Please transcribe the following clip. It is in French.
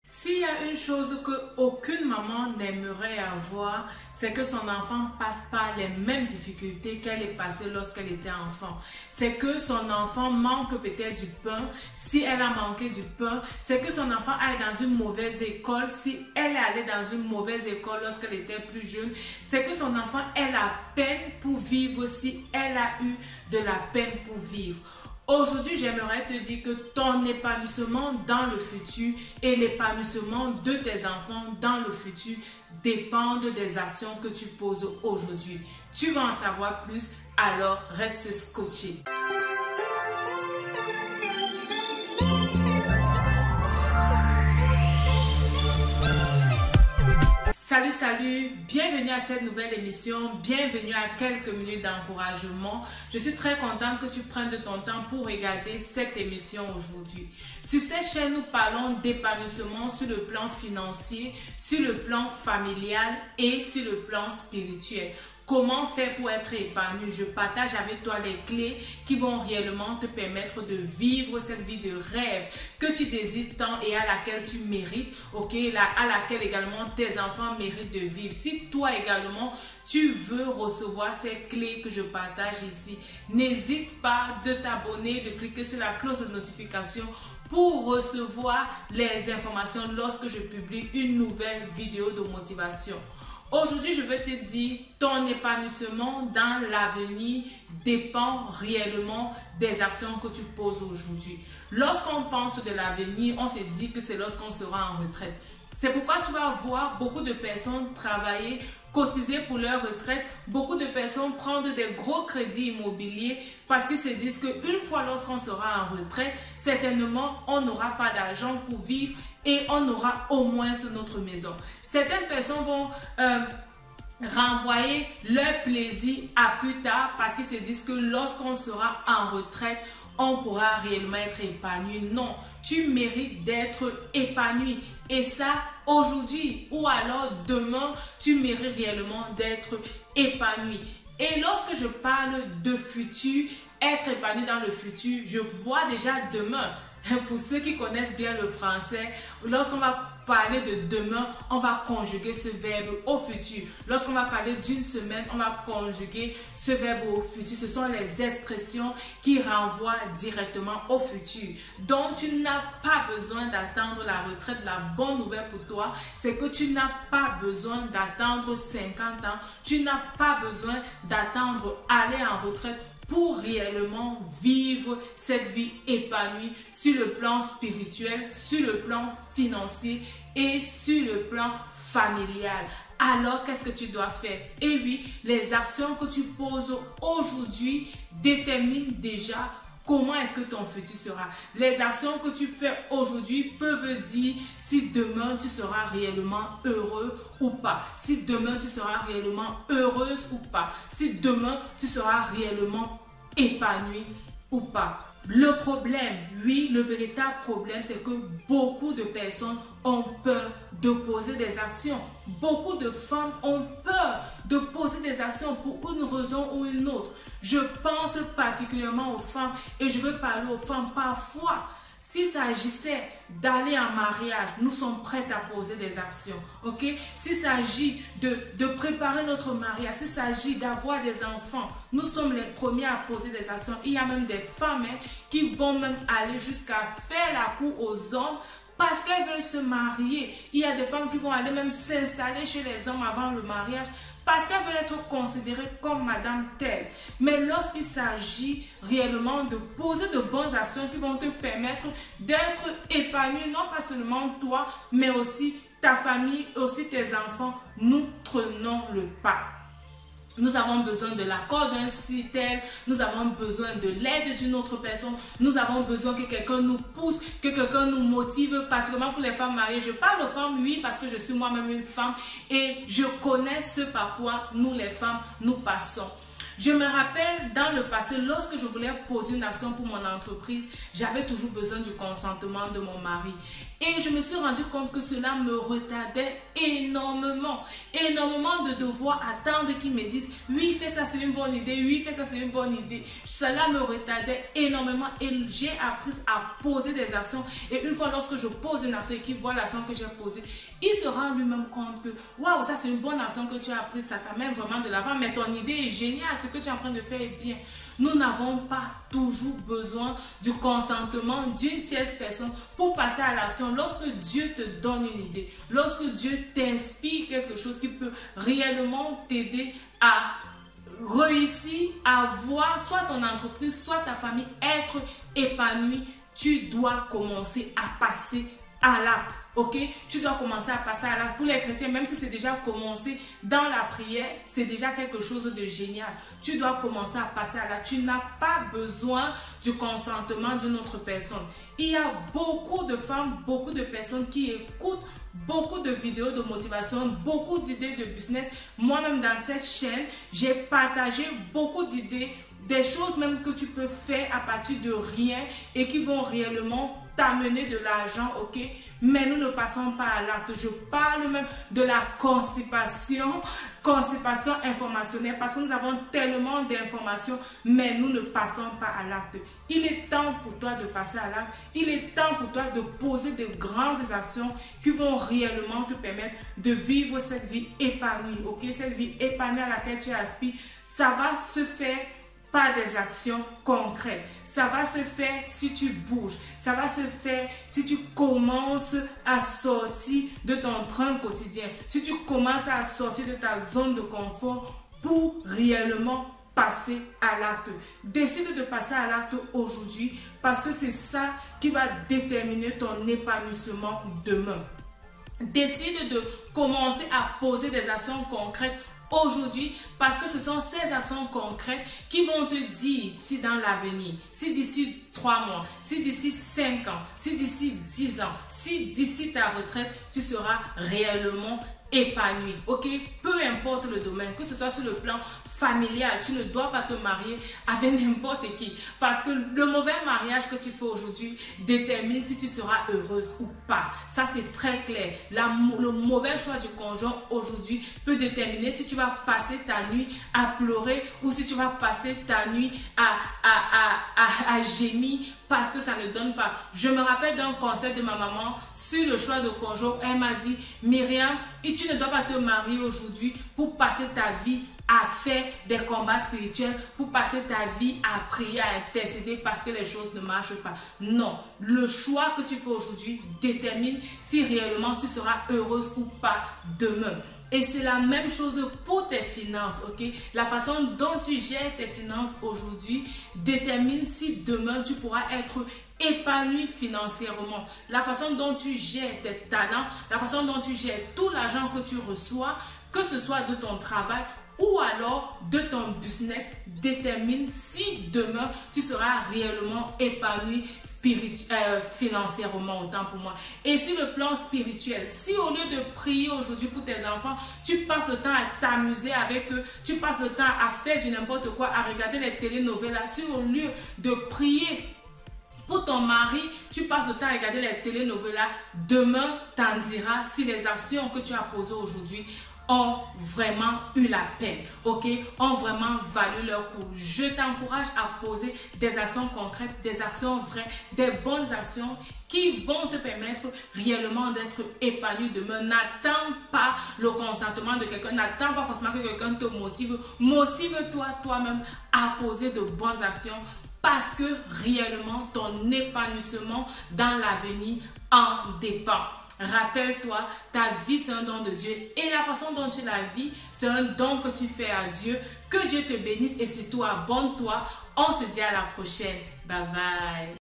S'il y a une chose qu'aucune maman n'aimerait avoir, c'est que son enfant passe par les mêmes difficultés qu'elle est passée lorsqu'elle était enfant. C'est que son enfant manque peut-être du pain, si elle a manqué du pain. C'est que son enfant aille dans une mauvaise école, si elle est allée dans une mauvaise école lorsqu'elle était plus jeune. C'est que son enfant ait la peine pour vivre si elle a eu de la peine pour vivre. Aujourd'hui, j'aimerais te dire que ton épanouissement dans le futur et l'épanouissement de tes enfants dans le futur dépendent des actions que tu poses aujourd'hui. Tu vas en savoir plus, alors reste scotché. Salut, bienvenue à cette nouvelle émission, bienvenue à quelques minutes d'encouragement. Je suis très contente que tu prennes de ton temps pour regarder cette émission aujourd'hui. Sur cette chaîne, nous parlons d'épanouissement sur le plan financier, sur le plan familial et sur le plan spirituel. Comment faire pour être épanoui? Je partage avec toi les clés qui vont réellement te permettre de vivre cette vie de rêve que tu désires tant et à laquelle tu mérites, à laquelle également tes enfants méritent de vivre. Si toi également, tu veux recevoir ces clés que je partage ici, n'hésite pas de t'abonner, de cliquer sur la cloche de notification pour recevoir les informations lorsque je publie une nouvelle vidéo de motivation. Aujourd'hui, je vais te dire, ton épanouissement dans l'avenir dépend réellement des actions que tu poses aujourd'hui. Lorsqu'on pense de l'avenir, on se dit que c'est lorsqu'on sera en retraite. C'est pourquoi tu vas voir beaucoup de personnes travailler, cotiser pour leur retraite, beaucoup de personnes prendre des gros crédits immobiliers parce qu'ils se disent qu'une fois lorsqu'on sera en retraite, certainement on n'aura pas d'argent pour vivre et on aura au moins notre maison. Certaines personnes vont renvoyer leur plaisir à plus tard parce qu'ils se disent que lorsqu'on sera en retraite, on pourra réellement être épanoui. Non, tu mérites d'être épanoui. Et ça, aujourd'hui ou alors demain, tu mérites réellement d'être épanoui. Et lorsque je parle de futur, être épanoui dans le futur, je vois déjà demain. Pour ceux qui connaissent bien le français, lorsqu'on va parler de demain, on va conjuguer ce verbe au futur. Lorsqu'on va parler d'une semaine, on va conjuguer ce verbe au futur. Ce sont les expressions qui renvoient directement au futur. Donc, tu n'as pas besoin d'attendre la retraite. La bonne nouvelle pour toi, c'est que tu n'as pas besoin d'attendre 50 ans. Tu n'as pas besoin d'attendre aller en retraite pour réellement vivre cette vie épanouie sur le plan spirituel, sur le plan financier et sur le plan familial. Alors, qu'est-ce que tu dois faire? Et oui, les actions que tu poses aujourd'hui déterminent déjà comment est-ce que ton futur sera. Les actions que tu fais aujourd'hui peuvent dire si demain tu seras réellement heureux ou pas. Si demain tu seras réellement heureuse ou pas. Si demain tu seras réellement épanoui ou pas. Le problème, oui, le véritable problème, c'est que beaucoup de personnes ont peur de poser des actions. Beaucoup de femmes ont peur de poser des actions pour une raison ou une autre. Je pense particulièrement aux femmes et je veux parler aux femmes parfois. S'il s'agissait d'aller en mariage, nous sommes prêtes à poser des actions, ok? S'il s'agit de préparer notre mariage, s'il s'agit d'avoir des enfants, nous sommes les premiers à poser des actions. Il y a même des femmes qui vont même aller jusqu'à faire la cour aux hommes parce qu'elles veulent se marier. Il y a des femmes qui vont aller même s'installer chez les hommes avant le mariage parce qu'elles veulent être considérées comme madame telle. Mais lorsqu'il s'agit réellement de poser de bonnes actions qui vont te permettre d'être épanoui, non pas seulement toi, mais aussi ta famille, aussi tes enfants, nous prenons le pas. Nous avons besoin de l'accord d'un tel, nous avons besoin de l'aide d'une autre personne, nous avons besoin que quelqu'un nous pousse, que quelqu'un nous motive, particulièrement pour les femmes mariées. Je parle aux femmes, oui, parce que je suis moi-même une femme et je connais ce par quoi nous les femmes, nous passons. Je me rappelle dans le passé, lorsque je voulais poser une action pour mon entreprise, j'avais toujours besoin du consentement de mon mari. Et je me suis rendu compte que cela me retardait énormément. Énormément de devoir attendre qu'ils me disent oui, fais ça, c'est une bonne idée. Oui, fais ça, c'est une bonne idée. Cela me retardait énormément et j'ai appris à poser des actions. Et une fois lorsque je pose une action et qu'il voit l'action que j'ai posée, il se rend lui-même compte que waouh, ça c'est une bonne action que tu as prise, ça t'amène vraiment de l'avant, mais ton idée est géniale, ce que tu es en train de faire est bien. Nous n'avons pas toujours besoin du consentement d'une tierce personne pour passer à l'action. Lorsque Dieu te donne une idée, lorsque Dieu t'inspire quelque chose qui peut réellement t'aider à réussir, à voir soit ton entreprise, soit ta famille être épanouie, tu dois commencer à passer à l'acte, ok? Tu dois commencer à passer à l'acte. Pour les chrétiens, même si c'est déjà commencé dans la prière, c'est déjà quelque chose de génial. Tu dois commencer à passer à l'acte. Tu n'as pas besoin du consentement d'une autre personne. Il y a beaucoup de femmes, beaucoup de personnes qui écoutent beaucoup de vidéos de motivation, beaucoup d'idées de business. Moi-même, dans cette chaîne, j'ai partagé beaucoup d'idées, des choses même que tu peux faire à partir de rien et qui vont réellement t'amener de l'argent, ok? Mais nous ne passons pas à l'acte. Je parle même de la constipation informationnelle parce que nous avons tellement d'informations, mais nous ne passons pas à l'acte. Il est temps pour toi de passer à l'acte. Il est temps pour toi de poser de grandes actions qui vont réellement te permettre de vivre cette vie épanouie, ok? Cette vie épanouie à laquelle tu aspires, ça va se faire par des actions concrètes. Ça va se faire si tu bouges. Ça va se faire si tu commences à sortir de ton train quotidien. Si tu commences à sortir de ta zone de confort pour réellement passer à l'acte. Décide de passer à l'acte aujourd'hui parce que c'est ça qui va déterminer ton épanouissement demain. Décide de commencer à poser des actions concrètes aujourd'hui parce que ce sont ces actions concrètes qui vont te dire si dans l'avenir, si d'ici 3 mois, si d'ici 5 ans, si d'ici 10 ans, si d'ici ta retraite, tu seras réellement épanoui, ok? Peu importe le domaine, que ce soit sur le plan familial, tu ne dois pas te marier avec n'importe qui parce que le mauvais mariage que tu fais aujourd'hui détermine si tu seras heureuse ou pas. Ça, c'est très clair. Le mauvais choix du conjoint aujourd'hui peut déterminer si tu vas passer ta nuit à pleurer ou si tu vas passer ta nuit à gémir parce que ça ne donne pas. Je me rappelle d'un conseil de ma maman sur le choix de conjoint. Elle m'a dit, Myriam, tu ne dois pas te marier aujourd'hui pour passer ta vie à faire des combats spirituels, pour passer ta vie à prier, à intercéder parce que les choses ne marchent pas. Non, le choix que tu fais aujourd'hui détermine si réellement tu seras heureuse ou pas demain. Et c'est la même chose pour tes finances, ok? La façon dont tu gères tes finances aujourd'hui détermine si demain tu pourras être épanoui financièrement. La façon dont tu gères tes talents, la façon dont tu gères tout l'argent que tu reçois, que ce soit de ton travail ou alors de ton business, détermine si demain tu seras réellement épanoui financièrement, autant pour moi. Et sur le plan spirituel, si au lieu de prier aujourd'hui pour tes enfants, tu passes le temps à t'amuser avec eux, tu passes le temps à faire du n'importe quoi, à regarder les télénovelas, si au lieu de prier pour ton mari, tu passes le temps à regarder les télénovelas, demain t'en diras si les actions que tu as posées aujourd'hui ont vraiment eu la peine, ok, ont vraiment valu leur coup. Je t'encourage à poser des actions concrètes, des actions vraies, des bonnes actions qui vont te permettre réellement d'être épanoui demain. N'attends pas le consentement de quelqu'un, n'attends pas forcément que quelqu'un te motive. Motive-toi toi-même à poser de bonnes actions parce que réellement ton épanouissement dans l'avenir en dépend. Rappelle-toi, ta vie c'est un don de Dieu et la façon dont tu la vis, c'est un don que tu fais à Dieu. Que Dieu te bénisse et surtout abonne-toi. On se dit à la prochaine. Bye bye.